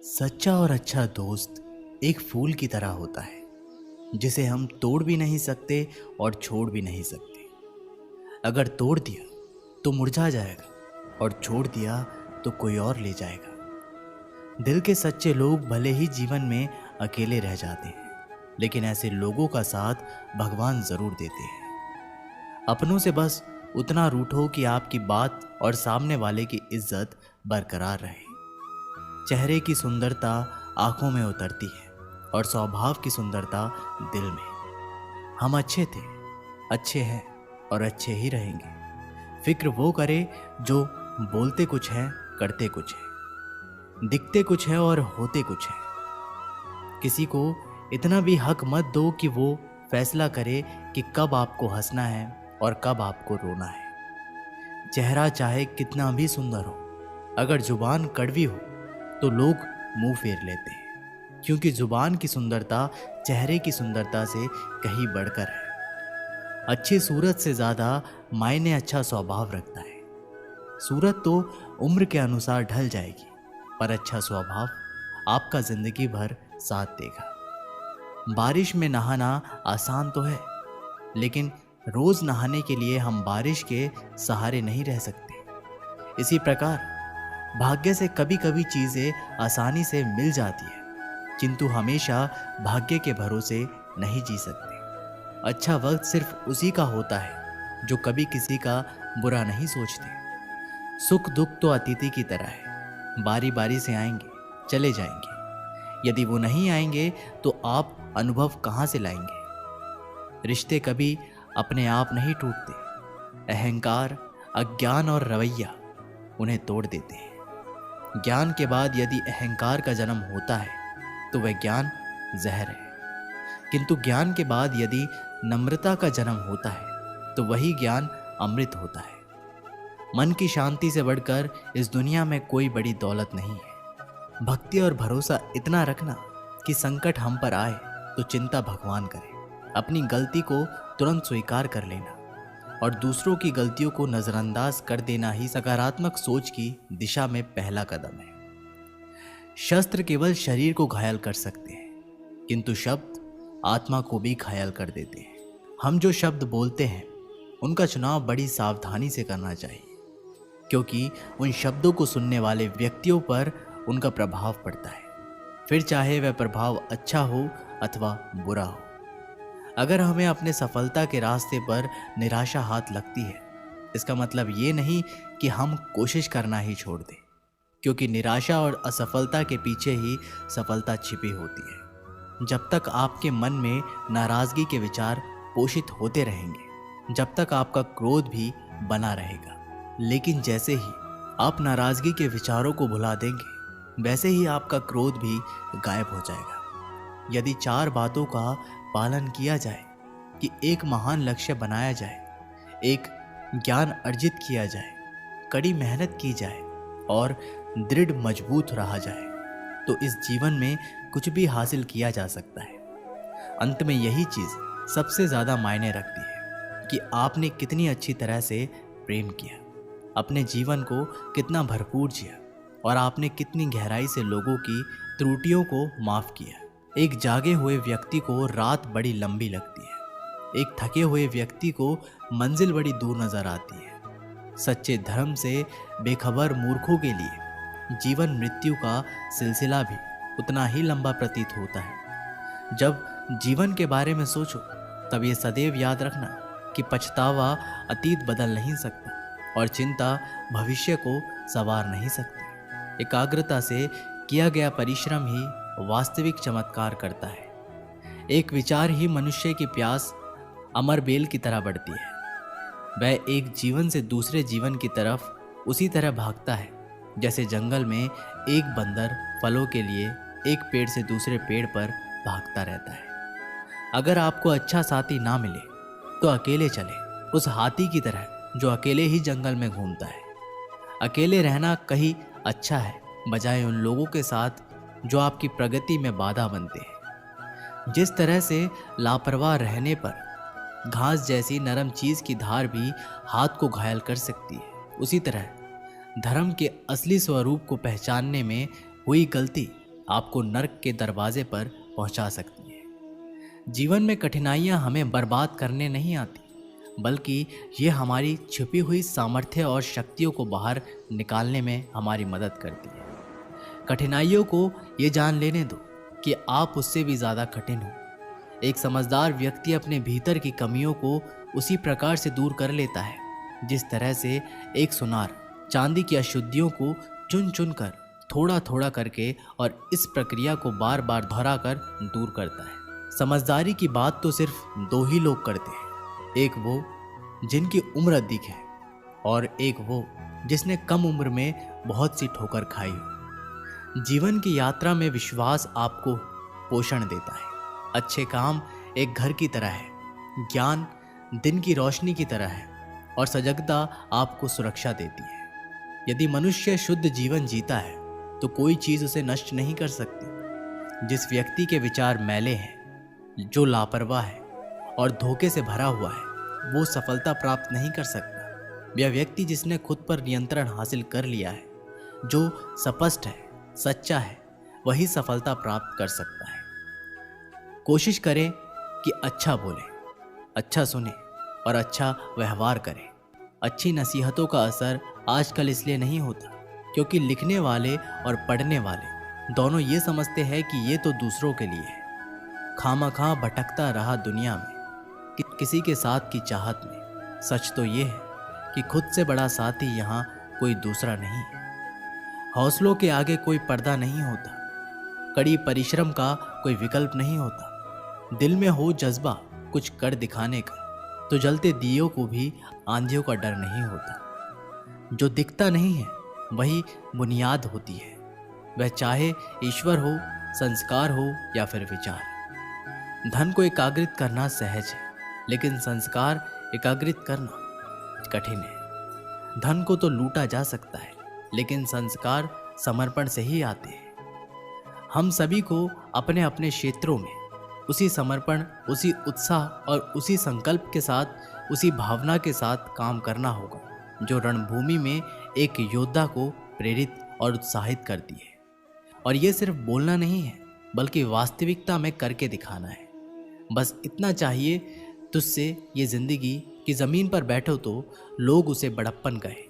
सच्चा और अच्छा दोस्त एक फूल की तरह होता है जिसे हम तोड़ भी नहीं सकते और छोड़ भी नहीं सकते। अगर तोड़ दिया तो मुरझा जाएगा और छोड़ दिया तो कोई और ले जाएगा। दिल के सच्चे लोग भले ही जीवन में अकेले रह जाते हैं, लेकिन ऐसे लोगों का साथ भगवान जरूर देते हैं। अपनों से बस उतना रूठो कि आपकी बात और सामने वाले की इज्जत बरकरार रहे। चेहरे की सुंदरता आंखों में उतरती है और स्वभाव की सुंदरता दिल में। हम अच्छे थे, अच्छे हैं और अच्छे ही रहेंगे। फिक्र वो करे जो बोलते कुछ है, करते कुछ है, दिखते कुछ है और होते कुछ है। किसी को इतना भी हक मत दो कि वो फैसला करे कि कब आपको हंसना है और कब आपको रोना है। चेहरा चाहे कितना भी सुंदर हो, अगर जुबान कड़वी हो तो लोग मुंह फेर लेते हैं, क्योंकि जुबान की सुंदरता चेहरे की सुंदरता से कहीं बढ़कर है। अच्छी सूरत से ज़्यादा मायने अच्छा स्वभाव रखता है। सूरत तो उम्र के अनुसार ढल जाएगी, पर अच्छा स्वभाव आपका जिंदगी भर साथ देगा। बारिश में नहाना आसान तो है, लेकिन रोज नहाने के लिए हम बारिश के सहारे नहीं रह सकते। इसी प्रकार भाग्य से कभी कभी चीजें आसानी से मिल जाती है, किंतु हमेशा भाग्य के भरोसे नहीं जी सकते। अच्छा वक्त सिर्फ उसी का होता है जो कभी किसी का बुरा नहीं सोचते। सुख दुख तो अतिथि की तरह है, बारी बारी से आएंगे, चले जाएंगे। यदि वो नहीं आएंगे तो आप अनुभव कहाँ से लाएंगे। रिश्ते कभी अपने आप नहीं टूटते। अहंकार, अज्ञान और रवैया उन्हें तोड़ देते हैं। ज्ञान के बाद यदि अहंकार का जन्म होता है तो वह ज्ञान जहर है, किंतु ज्ञान के बाद यदि नम्रता का जन्म होता है तो वही ज्ञान अमृत होता है। मन की शांति से बढ़कर इस दुनिया में कोई बड़ी दौलत नहीं है। भक्ति और भरोसा इतना रखना कि संकट हम पर आए तो चिंता भगवान करे। अपनी गलती को तुरंत स्वीकार कर लेना और दूसरों की गलतियों को नजरअंदाज कर देना ही सकारात्मक सोच की दिशा में पहला कदम है। शस्त्र केवल शरीर को घायल कर सकते हैं, किंतु शब्द आत्मा को भी घायल कर देते हैं। हम जो शब्द बोलते हैं उनका चुनाव बड़ी सावधानी से करना चाहिए, क्योंकि उन शब्दों को सुनने वाले व्यक्तियों पर उनका प्रभाव पड़ता है, फिर चाहे वह प्रभाव अच्छा हो अथवा बुरा हो। अगर हमें अपने सफलता के रास्ते पर निराशा हाथ लगती है, इसका मतलब ये नहीं कि हम कोशिश करना ही छोड़ दें, क्योंकि निराशा और असफलता के पीछे ही सफलता छिपी होती है। जब तक आपके मन में नाराजगी के विचार पोषित होते रहेंगे, जब तक आपका क्रोध भी बना रहेगा। लेकिन जैसे ही आप नाराजगी के विचारों को भुला देंगे, वैसे ही आपका क्रोध भी गायब हो जाएगा। यदि 4 बातों का पालन किया जाए कि एक महान लक्ष्य बनाया जाए, एक ज्ञान अर्जित किया जाए, कड़ी मेहनत की जाए और दृढ़ मजबूत रहा जाए, तो इस जीवन में कुछ भी हासिल किया जा सकता है। अंत में यही चीज सबसे ज्यादा मायने रखती है कि आपने कितनी अच्छी तरह से प्रेम किया, अपने जीवन को कितना भरपूर जिया और आपने कितनी गहराई से लोगों की त्रुटियों को माफ किया। एक जागे हुए व्यक्ति को रात बड़ी लंबी लगती है, एक थके हुए व्यक्ति को मंजिल बड़ी दूर नजर आती है। सच्चे धर्म से बेखबर मूर्खों के लिए जीवन मृत्यु का सिलसिला भी उतना ही लंबा प्रतीत होता है। जब जीवन के बारे में सोचो तब ये सदैव याद रखना कि पछतावा अतीत बदल नहीं सकता और चिंता भविष्य को संवार नहीं सकती। एकाग्रता से किया गया परिश्रम ही वास्तविक चमत्कार करता है। एक विचार ही मनुष्य की प्यास अमर बेल की तरह बढ़ती है। वह एक जीवन से दूसरे जीवन की तरफ उसी तरह भागता है जैसे जंगल में एक बंदर फलों के लिए एक पेड़ से दूसरे पेड़ पर भागता रहता है। अगर आपको अच्छा साथी ना मिले तो अकेले चले, उस हाथी की तरह जो अकेले ही जंगल में घूमता है। अकेले रहना कहीं अच्छा है, बजाय उन लोगों के साथ जो आपकी प्रगति में बाधा बनते हैं। जिस तरह से लापरवाह रहने पर घास जैसी नरम चीज की धार भी हाथ को घायल कर सकती है, उसी तरह धर्म के असली स्वरूप को पहचानने में हुई गलती आपको नर्क के दरवाजे पर पहुंचा सकती है। जीवन में कठिनाइयां हमें बर्बाद करने नहीं आती, बल्कि ये हमारी छिपी हुई सामर्थ्य और शक्तियों को बाहर निकालने में हमारी मदद करती है। कठिनाइयों को ये जान लेने दो कि आप उससे भी ज़्यादा कठिन हो। एक समझदार व्यक्ति अपने भीतर की कमियों को उसी प्रकार से दूर कर लेता है जिस तरह से एक सुनार चांदी की अशुद्धियों को चुन चुन कर, थोड़ा थोड़ा करके और इस प्रक्रिया को बार बार दोहरा कर दूर करता है। समझदारी की बात तो सिर्फ दो ही लोग करते हैं, एक वो जिनकी उम्र अधिक है और एक वो जिसने कम उम्र में बहुत सी ठोकर खाई हो। जीवन की यात्रा में विश्वास आपको पोषण देता है। अच्छे काम एक घर की तरह है, ज्ञान दिन की रोशनी की तरह है और सजगता आपको सुरक्षा देती है। यदि मनुष्य शुद्ध जीवन जीता है तो कोई चीज़ उसे नष्ट नहीं कर सकती। जिस व्यक्ति के विचार मैले हैं, जो लापरवाह है और धोखे से भरा हुआ है, वो सफलता प्राप्त नहीं कर सकता। वह व्यक्ति जिसने खुद पर नियंत्रण हासिल कर लिया है, जो स्पष्ट है, सच्चा है, वही सफलता प्राप्त कर सकता है। कोशिश करें कि अच्छा बोलें, अच्छा सुने और अच्छा व्यवहार करें। अच्छी नसीहतों का असर आजकल इसलिए नहीं होता क्योंकि लिखने वाले और पढ़ने वाले दोनों ये समझते हैं कि ये तो दूसरों के लिए है। खामखा भटकता रहा दुनिया में किसी के साथ की चाहत में। सच तो ये है कि खुद से बड़ा साथी यहाँ कोई दूसरा नहीं है। हौसलों के आगे कोई पर्दा नहीं होता, कड़ी परिश्रम का कोई विकल्प नहीं होता। दिल में हो जज्बा कुछ कर दिखाने का तो जलते दियों को भी आंधियों का डर नहीं होता। जो दिखता नहीं है वही बुनियाद होती है, वह चाहे ईश्वर हो, संस्कार हो या फिर विचार। धन को एकाग्रित करना सहज है, लेकिन संस्कार एकाग्रित करना कठिन है। धन को तो लूटा जा सकता है, लेकिन संस्कार समर्पण से ही आते हैं। हम सभी को अपने अपने क्षेत्रों में उसी समर्पण, उसी उत्साह और उसी संकल्प के साथ, उसी भावना के साथ काम करना होगा जो रणभूमि में एक योद्धा को प्रेरित और उत्साहित करती है। और ये सिर्फ बोलना नहीं है, बल्कि वास्तविकता में करके दिखाना है। बस इतना चाहिए तुझसे ये जिंदगी की ज़मीन पर बैठो तो लोग उसे बड़प्पन कहे,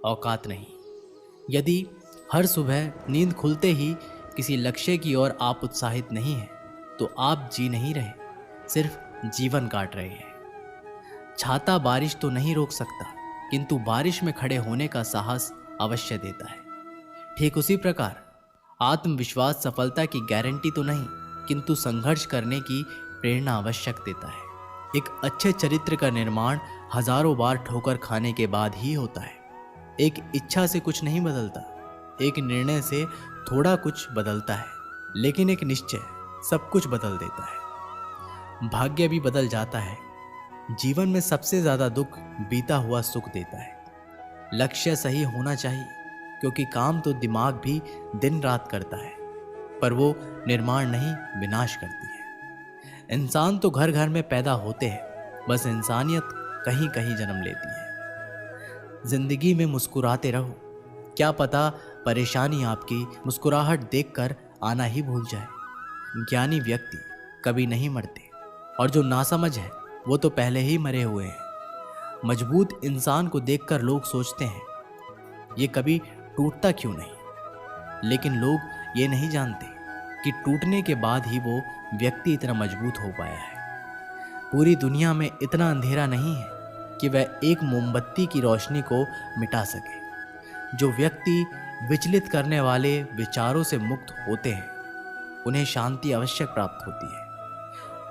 औकात नहीं। यदि हर सुबह नींद खुलते ही किसी लक्ष्य की ओर आप उत्साहित नहीं हैं, तो आप जी नहीं रहे, सिर्फ जीवन काट रहे हैं। छाता बारिश तो नहीं रोक सकता, किंतु बारिश में खड़े होने का साहस अवश्य देता है। ठीक उसी प्रकार आत्मविश्वास सफलता की गारंटी तो नहीं, किंतु संघर्ष करने की प्रेरणा आवश्यक देता है। एक अच्छे चरित्र का निर्माण हजारों बार ठोकर खाने के बाद ही होता है। एक इच्छा से कुछ नहीं बदलता, एक निर्णय से थोड़ा कुछ बदलता है, लेकिन एक निश्चय सब कुछ बदल देता है। भाग्य भी बदल जाता है। जीवन में सबसे ज्यादा दुख बीता हुआ सुख देता है। लक्ष्य सही होना चाहिए, क्योंकि काम तो दिमाग भी दिन रात करता है, पर वो निर्माण नहीं, विनाश करती है। इंसान तो घर घर में पैदा होते हैं, बस इंसानियत कहीं कहीं जन्म लेती है। जिंदगी में मुस्कुराते रहो, क्या पता परेशानी आपकी मुस्कुराहट देखकर आना ही भूल जाए। ज्ञानी व्यक्ति कभी नहीं मरते, और जो नासमझ है वो तो पहले ही मरे हुए हैं। मजबूत इंसान को देखकर लोग सोचते हैं ये कभी टूटता क्यों नहीं, लेकिन लोग ये नहीं जानते कि टूटने के बाद ही वो व्यक्ति इतना मजबूत हो पाया है। पूरी दुनिया में इतना अंधेरा नहीं है कि वह एक मोमबत्ती की रोशनी को मिटा सके। जो व्यक्ति विचलित करने वाले विचारों से मुक्त होते हैं, उन्हें शांति आवश्यक प्राप्त होती है।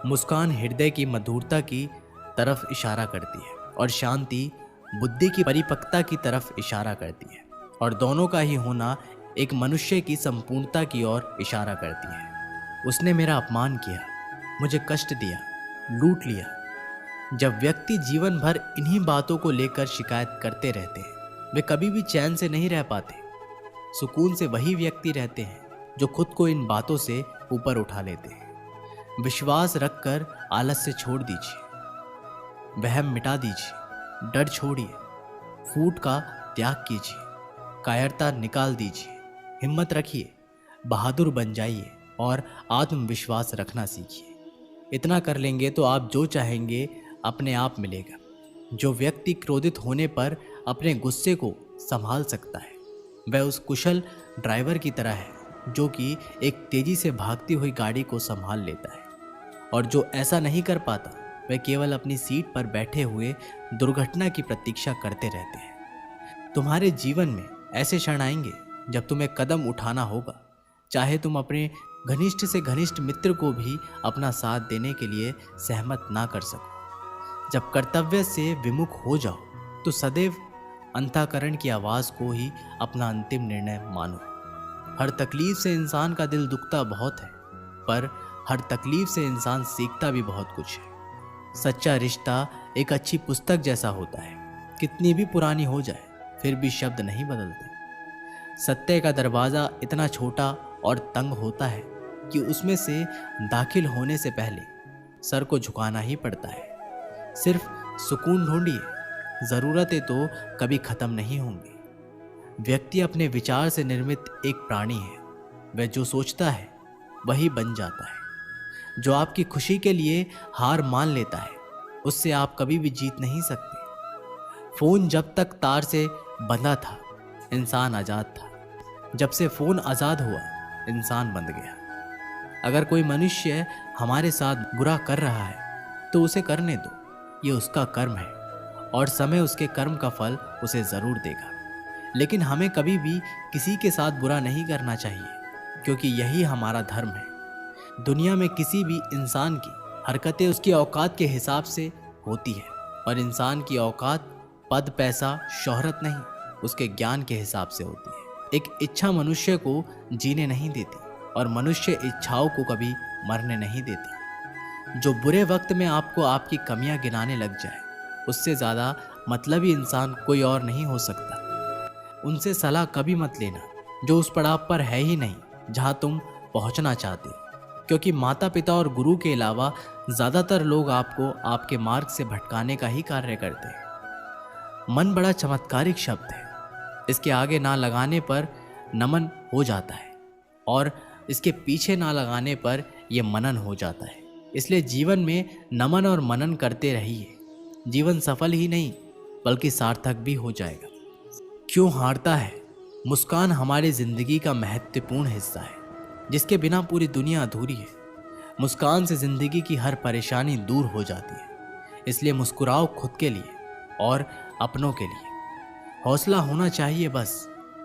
मुस्कान हृदय की मधुरता की तरफ इशारा करती है और शांति बुद्धि की परिपक्वता की तरफ इशारा करती है, और दोनों का ही होना एक मनुष्य की संपूर्णता की ओर इशारा करती है। उसने मेरा अपमान किया, मुझे कष्ट दिया, लूट लिया। जब व्यक्ति जीवन भर इन्हीं बातों को लेकर शिकायत करते रहते हैं, वे कभी भी चैन से नहीं रह पाते। सुकून से वही व्यक्ति रहते हैं जो खुद को इन बातों से ऊपर उठा लेते हैं। विश्वास रखकर आलस्य छोड़ दीजिए, वहम मिटा दीजिए, डर छोड़िए, फूट का त्याग कीजिए, कायरता निकाल दीजिए, हिम्मत रखिए, बहादुर बन जाइए और आत्मविश्वास रखना सीखिए। इतना कर लेंगे तो आप जो चाहेंगे अपने आप मिलेगा। जो व्यक्ति क्रोधित होने पर अपने गुस्से को संभाल सकता है वह उस कुशल ड्राइवर की तरह है जो कि एक तेजी से भागती हुई गाड़ी को संभाल लेता है, और जो ऐसा नहीं कर पाता वह केवल अपनी सीट पर बैठे हुए दुर्घटना की प्रतीक्षा करते रहते हैं। तुम्हारे जीवन में ऐसे क्षण आएंगे जब तुम्हें कदम उठाना होगा, चाहे तुम अपने घनिष्ठ से घनिष्ठ मित्र को भी अपना साथ देने के लिए सहमत ना कर सको। जब कर्तव्य से विमुख हो जाओ तो सदैव अंतःकरण की आवाज़ को ही अपना अंतिम निर्णय मानो। हर तकलीफ से इंसान का दिल दुखता बहुत है, पर हर तकलीफ से इंसान सीखता भी बहुत कुछ है। सच्चा रिश्ता एक अच्छी पुस्तक जैसा होता है, कितनी भी पुरानी हो जाए फिर भी शब्द नहीं बदलते। सत्य का दरवाज़ा इतना छोटा और तंग होता है कि उसमें से दाखिल होने से पहले सर को झुकाना ही पड़ता है। सिर्फ सुकून ढूंढिए, ज़रूरतें तो कभी ख़त्म नहीं होंगी। व्यक्ति अपने विचार से निर्मित एक प्राणी है, वह जो सोचता है वही बन जाता है। जो आपकी खुशी के लिए हार मान लेता है उससे आप कभी भी जीत नहीं सकते। फ़ोन जब तक तार से बंधा था इंसान आज़ाद था, जब से फ़ोन आज़ाद हुआ इंसान बंध गया। अगर कोई मनुष्य हमारे साथ बुरा कर रहा है तो उसे करने दो, ये उसका कर्म है और समय उसके कर्म का फल उसे ज़रूर देगा। लेकिन हमें कभी भी किसी के साथ बुरा नहीं करना चाहिए, क्योंकि यही हमारा धर्म है। दुनिया में किसी भी इंसान की हरकतें उसकी औकात के हिसाब से होती है, और इंसान की औकात पद, पैसा, शोहरत नहीं, उसके ज्ञान के हिसाब से होती है। एक इच्छा मनुष्य को जीने नहीं देती और मनुष्य इच्छाओं को कभी मरने नहीं देता। जो बुरे वक्त में आपको आपकी कमियां गिनाने लग जाए उससे ज़्यादा मतलबी इंसान कोई और नहीं हो सकता। उनसे सलाह कभी मत लेना जो उस पड़ाव पर है ही नहीं जहां तुम पहुंचना चाहते हो, क्योंकि माता पिता और गुरु के अलावा ज़्यादातर लोग आपको आपके मार्ग से भटकाने का ही कार्य करते हैं। मन बड़ा चमत्कारिक शब्द है, इसके आगे ना लगाने पर नमन हो जाता है और इसके पीछे ना लगाने पर यह मनन हो जाता है। इसलिए जीवन में नमन और मनन करते रहिए। जीवन सफल ही नहीं बल्कि सार्थक भी हो जाएगा। क्यों हारता है? मुस्कान हमारी ज़िंदगी का महत्वपूर्ण हिस्सा है, जिसके बिना पूरी दुनिया अधूरी है। मुस्कान से ज़िंदगी की हर परेशानी दूर हो जाती है। इसलिए मुस्कुराओ खुद के लिए और अपनों के लिए। हौसला होना चाहिए बस।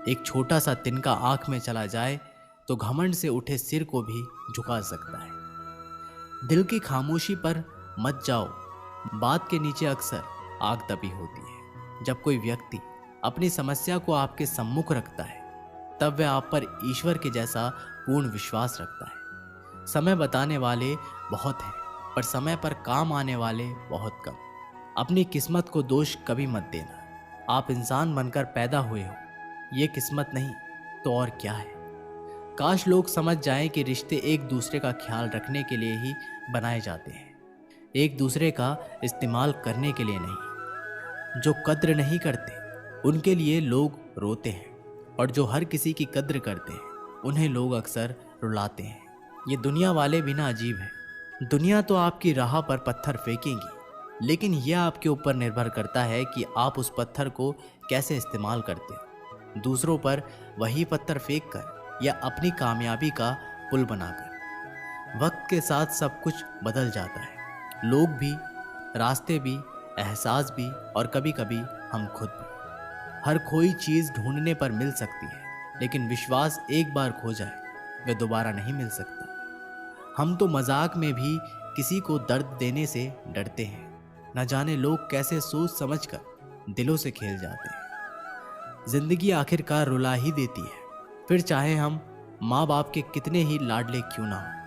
एक छोटा सा तिनका आँख में चला जाए तो घमंड से उठे सिर को भी झुका सकता है। दिल की खामोशी पर मत जाओ, बात के नीचे अक्सर आग दबी होती है। जब कोई व्यक्ति अपनी समस्या को आपके सम्मुख रखता है तब वह आप पर ईश्वर के जैसा पूर्ण विश्वास रखता है। समय बताने वाले बहुत हैं, पर समय पर काम आने वाले बहुत कम। अपनी किस्मत को दोष कभी मत देना। आप इंसान बनकर पैदा हुए हो, ये किस्मत नहीं तो और क्या है। काश लोग समझ जाएं कि रिश्ते एक दूसरे का ख्याल रखने के लिए ही बनाए जाते हैं, एक दूसरे का इस्तेमाल करने के लिए नहीं। जो कद्र नहीं करते उनके लिए लोग रोते हैं, और जो हर किसी की कद्र करते हैं उन्हें लोग अक्सर रुलाते हैं। ये दुनिया वाले भी ना अजीब है। दुनिया तो आपकी राह पर पत्थर फेंकेंगी, लेकिन यह आपके ऊपर निर्भर करता है कि आप उस पत्थर को कैसे इस्तेमाल करते हो। दूसरों पर वही पत्थर फेंक कर या अपनी कामयाबी का पुल बनाकर। वक्त के साथ सब कुछ बदल जाता है, लोग भी, रास्ते भी, एहसास भी और कभी कभी हम खुद भी। हर खोई चीज़ ढूंढने पर मिल सकती है, लेकिन विश्वास एक बार खो जाए वह दोबारा नहीं मिल सकता। हम तो मजाक में भी किसी को दर्द देने से डरते हैं। न जाने लोग कैसे सोच समझकर दिलों से खेल जाते हैं। जिंदगी आखिरकार रुला ही देती है, फिर चाहे हम माँ बाप के कितने ही लाडले क्यों ना हो।